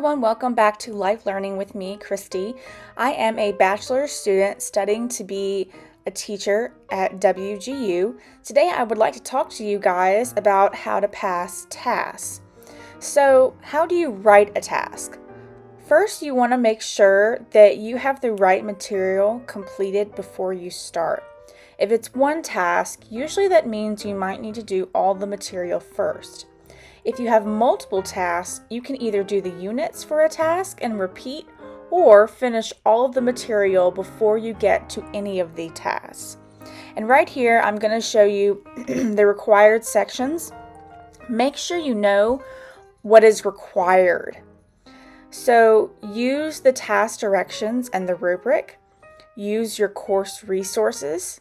everyone, welcome back to Life Learning with me, Christy. I am a bachelor's student studying to be a teacher at WGU. Today I would like to talk to you guys about how to pass tasks. So, how do you write a task? First, you want to make sure that you have the right material completed before you start. If it's one task, usually that means you might need to do all the material first. If you have multiple tasks, you can either do the units for a task and repeat, or finish all of the material before you get to any of the tasks. And right here, I'm going to show you the required sections. Make sure you know what is required. So use the task directions and the rubric. Use your course resources.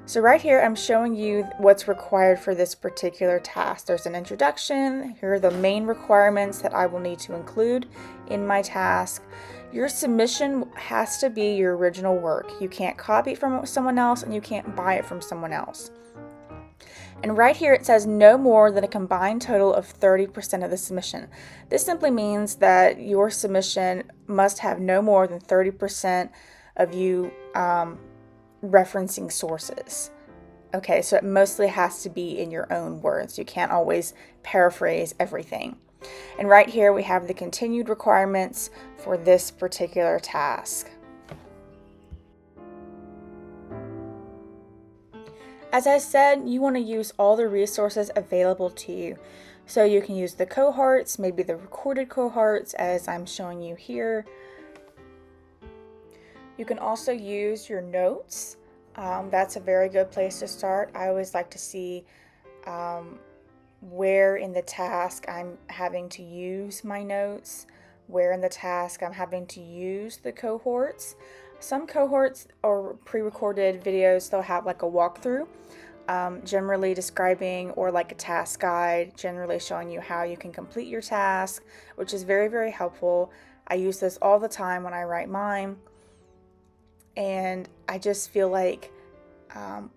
So right here, I'm showing you what's required for this particular task. There's an introduction. Here are the main requirements that I will need to include in my task. Your submission has to be your original work. You can't copy it from someone else and you can't buy it from someone else. And right here it says no more than a combined total of 30% of the submission. This simply means that your submission must have no more than 30% of you referencing sources. Okay, so it mostly has to be in your own words. You can't always paraphrase everything. And right here we have the continued requirements for this particular task. As I said, you want to use all the resources available to you. So you can use the cohorts, maybe the recorded cohorts as I'm showing you here. You can also use your notes. That's a very good place to start. I always like to see where in the task I'm having to use my notes, where in the task I'm having to use the cohorts. Some cohorts or pre-recorded videos, they'll have like a walkthrough, generally describing, or like a task guide, generally showing you how you can complete your task, which is very, very helpful. I use this all the time when I write mine. And I just feel like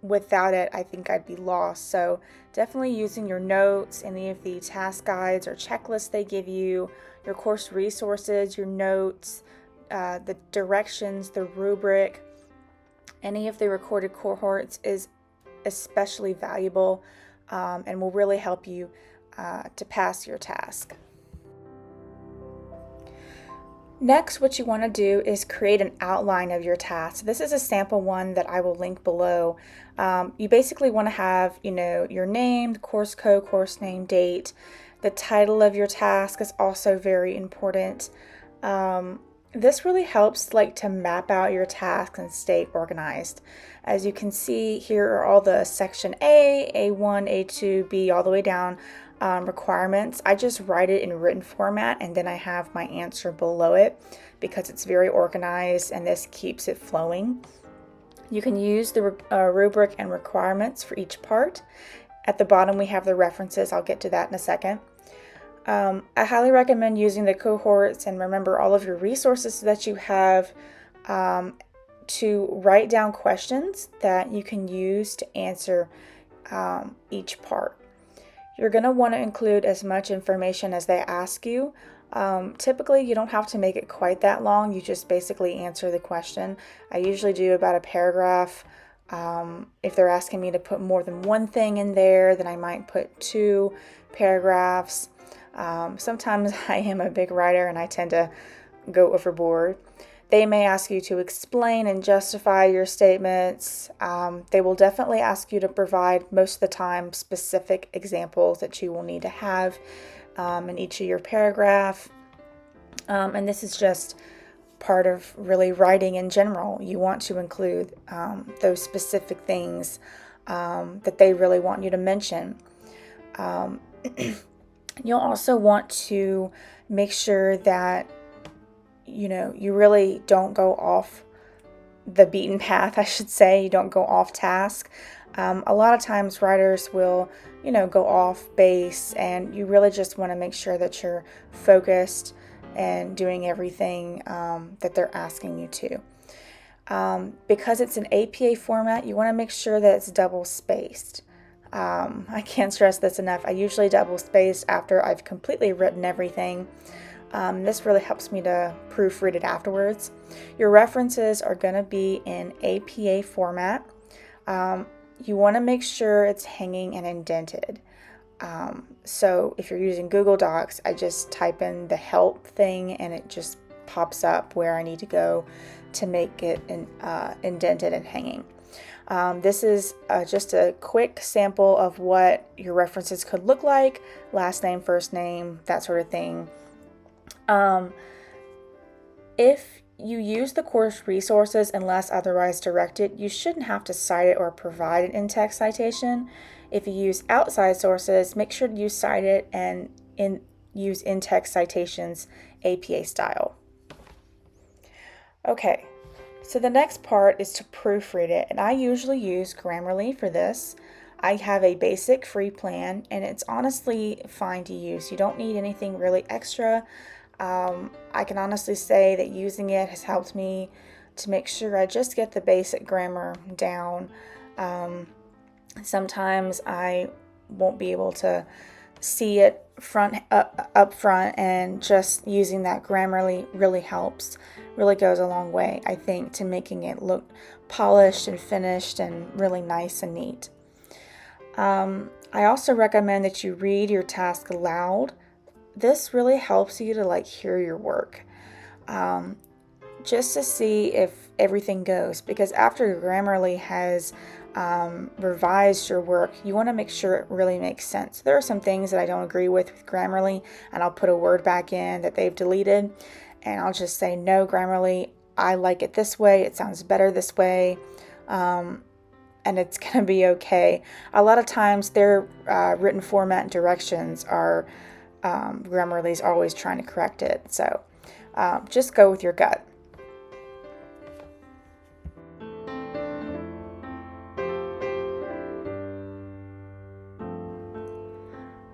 without it, I think I'd be lost. So definitely using your notes, any of the task guides or checklists they give you, your course resources, your notes, the directions, the rubric, any of the recorded cohorts is especially valuable and will really help you to pass your task. Next, what you want to do is create an outline of your task. This is a sample one that I will link below. You basically want to have, your name, the course code, course name, date. The title of your task is also very important. This really helps to map out your tasks and stay organized. As you can see, here are all the section A, A1, A2, B, all the way down. Requirements. I just write it in written format and then I have my answer below it because it's very organized and this keeps it flowing. You can use the rubric and requirements for each part. At the bottom we have the references. I'll get to that in a second. I highly recommend using the cohorts and remember all of your resources that you have to write down questions that you can use to answer each part. You're going to want to include as much information as they ask you. Typically, you don't have to make it quite that long. You just basically answer the question. I usually do about a paragraph. If they're asking me to put more than one thing in there, then I might put 2 paragraphs. Sometimes I am a big writer and I tend to go overboard. They may ask you to explain and justify your statements. They will definitely ask you to provide, most of the time, specific examples that you will need to have in each of your paragraph. And this is just part of really writing in general. You want to include those specific things that they really want you to mention. You'll also want to make sure that you really don't go off the beaten path, I should say. You don't go off task. A lot of times writers will, go off base, and you really just want to make sure that you're focused and doing everything that they're asking you to. Because it's an APA format, you want to make sure that it's double spaced. I can't stress this enough. I usually double space after I've completely written everything. This really helps me to proofread it afterwards. Your references are going to be in APA format. You want to make sure it's hanging and indented. So if you're using Google Docs, I just type in the help thing and it just pops up where I need to go to make it indented and hanging. This is just a quick sample of what your references could look like: last name, first name, that sort of thing. If you use the course resources unless otherwise directed, you shouldn't have to cite it or provide an in-text citation. If you use outside sources, make sure to use cited and use in-text citations APA style. Okay, so the next part is to proofread it, and I usually use Grammarly for this. I have a basic free plan, and it's honestly fine to use. You don't need anything really extra. I can honestly say that using it has helped me to make sure I just get the basic grammar down. Sometimes I won't be able to see it up front, and just using that Grammarly really helps. Really goes a long way, I think, to making it look polished and finished and really nice and neat. I also recommend that you read your task aloud. This really helps you to hear your work, just to see if everything goes, because after Grammarly has revised your work, you want to make sure it really makes sense. There are some things that I don't agree with Grammarly, and I'll put a word back in that they've deleted, and I'll just say, no, Grammarly, I like it this way, it sounds better this way, and it's going to be okay. A lot of times their written format and directions are Grammarly's always trying to correct it, so just go with your gut.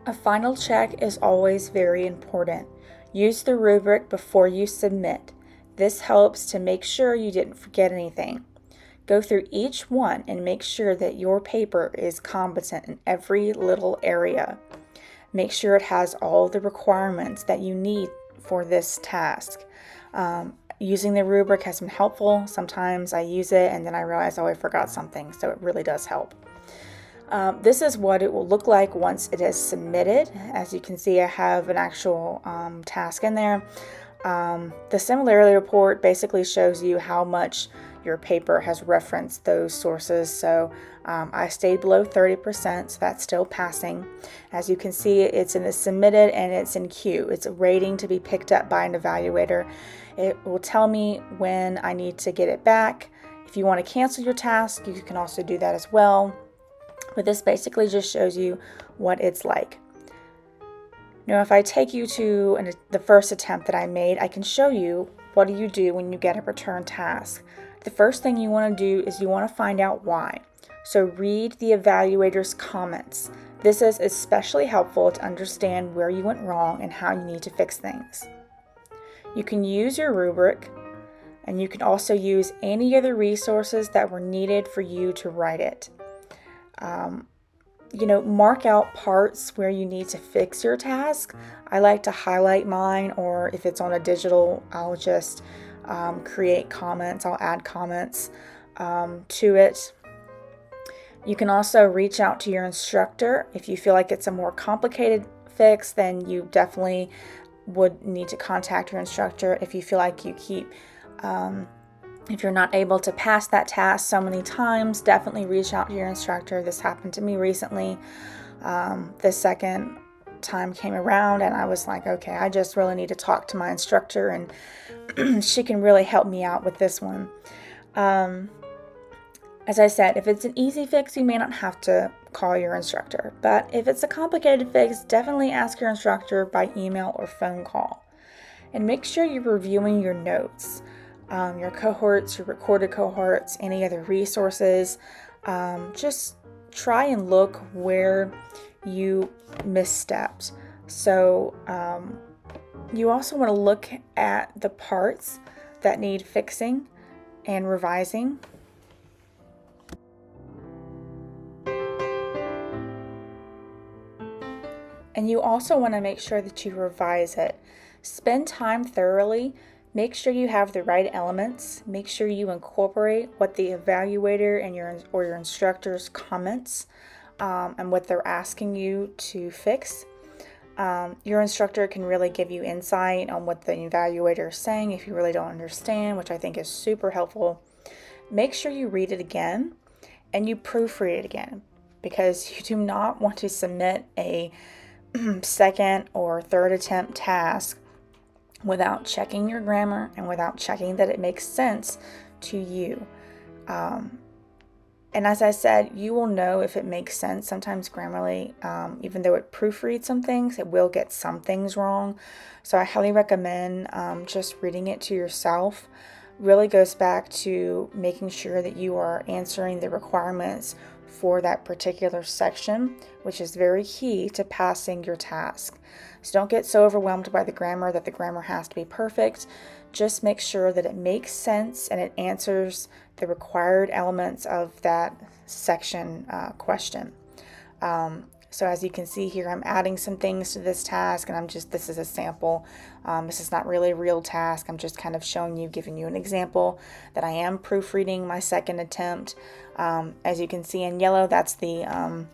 A final check is always very important. Use the rubric before you submit. This helps to make sure you didn't forget anything. Go through each one and make sure that your paper is competent in every little area. Make sure it has all the requirements that you need for this task. Using the rubric has been helpful. Sometimes I use it and then I realize, oh, I forgot something, so it really does help. This is what it will look like once it is submitted. As you can see, I have an actual task in there. The similarity report basically shows you how much your paper has referenced those sources. So I stayed below 30%, so that's still passing. As you can see, it's in the submitted and it's in queue. It's a rating to be picked up by an evaluator. It will tell me when I need to get it back. If you want to cancel your task, you can also do that as well. But this basically just shows you what it's like. Now, if I take you to the first attempt that I made, I can show you what do you do when you get a return task. The first thing you want to do is you want to find out why. So read the evaluator's comments. This is especially helpful to understand where you went wrong and how you need to fix things. You can use your rubric, and you can also use any other resources that were needed for you to write it. Mark out parts where you need to fix your task. I like to highlight mine, or if it's on a digital, I'll just create comments. I'll add comments to it. You can also reach out to your instructor. If you feel like it's a more complicated fix, then you definitely would need to contact your instructor. If you feel like if you're not able to pass that task so many times, definitely reach out to your instructor. This happened to me recently. The second time came around and I was like, okay, I just really need to talk to my instructor, and she can really help me out with this one. As I said, if it's an easy fix, you may not have to call your instructor. But if it's a complicated fix, definitely ask your instructor by email or phone call. And make sure you're reviewing your notes. Your cohorts, your recorded cohorts, any other resources. Just try and look where you misstepped. So you also want to look at the parts that need fixing and revising. And you also want to make sure that you revise it. Spend time thoroughly. Make sure you have the right elements. Make sure you incorporate what the evaluator and your instructor's comments and what they're asking you to fix. Your instructor can really give you insight on what the evaluator is saying if you really don't understand, which I think is super helpful. Make sure you read it again and you proofread it again, because you do not want to submit a second or third attempt task without checking your grammar and without checking that it makes sense to you. And as I said, you will know if it makes sense. Sometimes Grammarly, even though it proofreads some things, it will get some things wrong. So I highly recommend just reading it to yourself. Really goes back to making sure that you are answering the requirements for that particular section, which is very key to passing your task. So don't get so overwhelmed by the grammar that the grammar has to be perfect. Just make sure that it makes sense and it answers the required elements of that section question. So as you can see here, I'm adding some things to this task, and this is a sample. This is not really a real task. I'm just kind of showing you, giving you an example that I am proofreading my second attempt. As you can see in yellow, that's the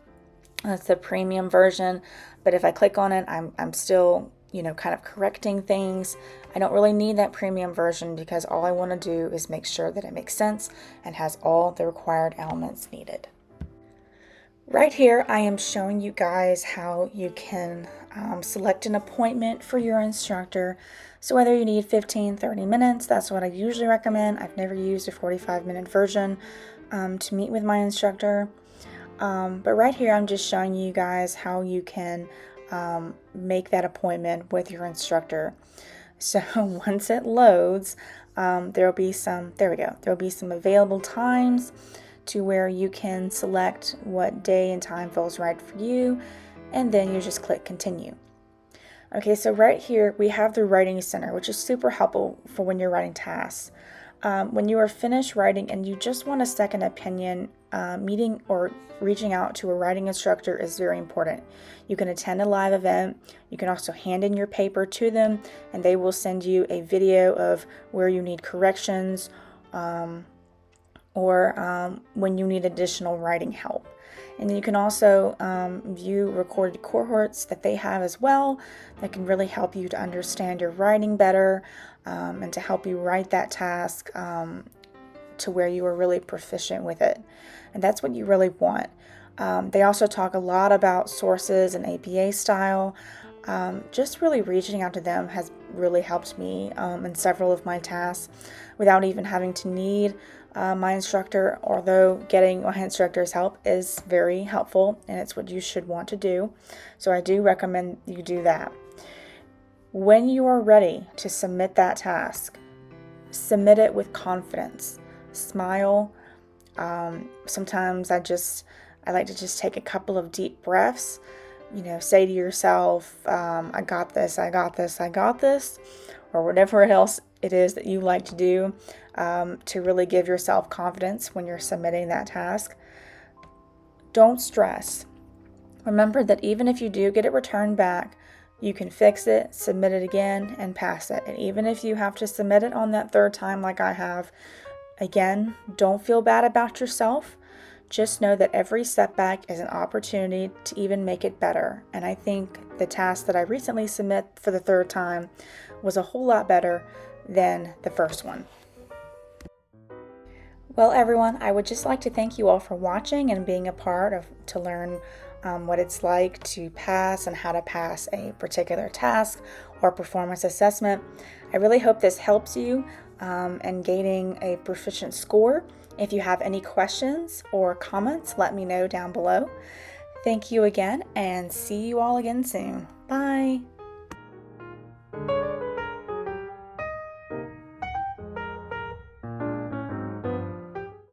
premium version. But if I click on it, I'm still, kind of correcting things. I don't really need that premium version because all I want to do is make sure that it makes sense and has all the required elements needed. Right here, I am showing you guys how you can select an appointment for your instructor. So whether you need 15, 30 minutes, that's what I usually recommend. I've never used a 45-minute version to meet with my instructor. But right here, I'm just showing you guys how you can make that appointment with your instructor. So once it loads, there will be some available times to where you can select what day and time feels right for you, and then you just click continue. Okay, so right here we have the writing center, which is super helpful for when you're writing tasks. When you are finished writing and you just want a second opinion, meeting or reaching out to a writing instructor is very important. You can attend a live event. You can also hand in your paper to them, and they will send you a video of where you need corrections or when you need additional writing help. And then you can also view recorded cohorts that they have as well that can really help you to understand your writing better and to help you write that task to where you are really proficient with it. And that's what you really want. They also talk a lot about sources and APA style. Just really reaching out to them has really helped me in several of my tasks without even having to need my instructor, although getting my instructor's help is very helpful and it's what you should want to do. So I do recommend you do that. When you are ready to submit that task, submit it with confidence. Smile. Sometimes I like to just take a couple of deep breaths. Say to yourself, I got this, I got this, I got this, or whatever else it is that you like to do to really give yourself confidence when you're submitting that task. Don't stress. Remember that even if you do get it returned back, you can fix it, submit it again, and pass it. And even if you have to submit it on that third time like I have, again, don't feel bad about yourself. Just know that every setback is an opportunity to even make it better. And I think the task that I recently submit for the third time was a whole lot better than the first one. Well, everyone, I would just like to thank you all for watching and being a part of to learn what it's like to pass and how to pass a particular task or performance assessment. I really hope this helps you in gaining a proficient score. If you have any questions or comments, let me know down below. Thank you again, and see you all again soon. Bye.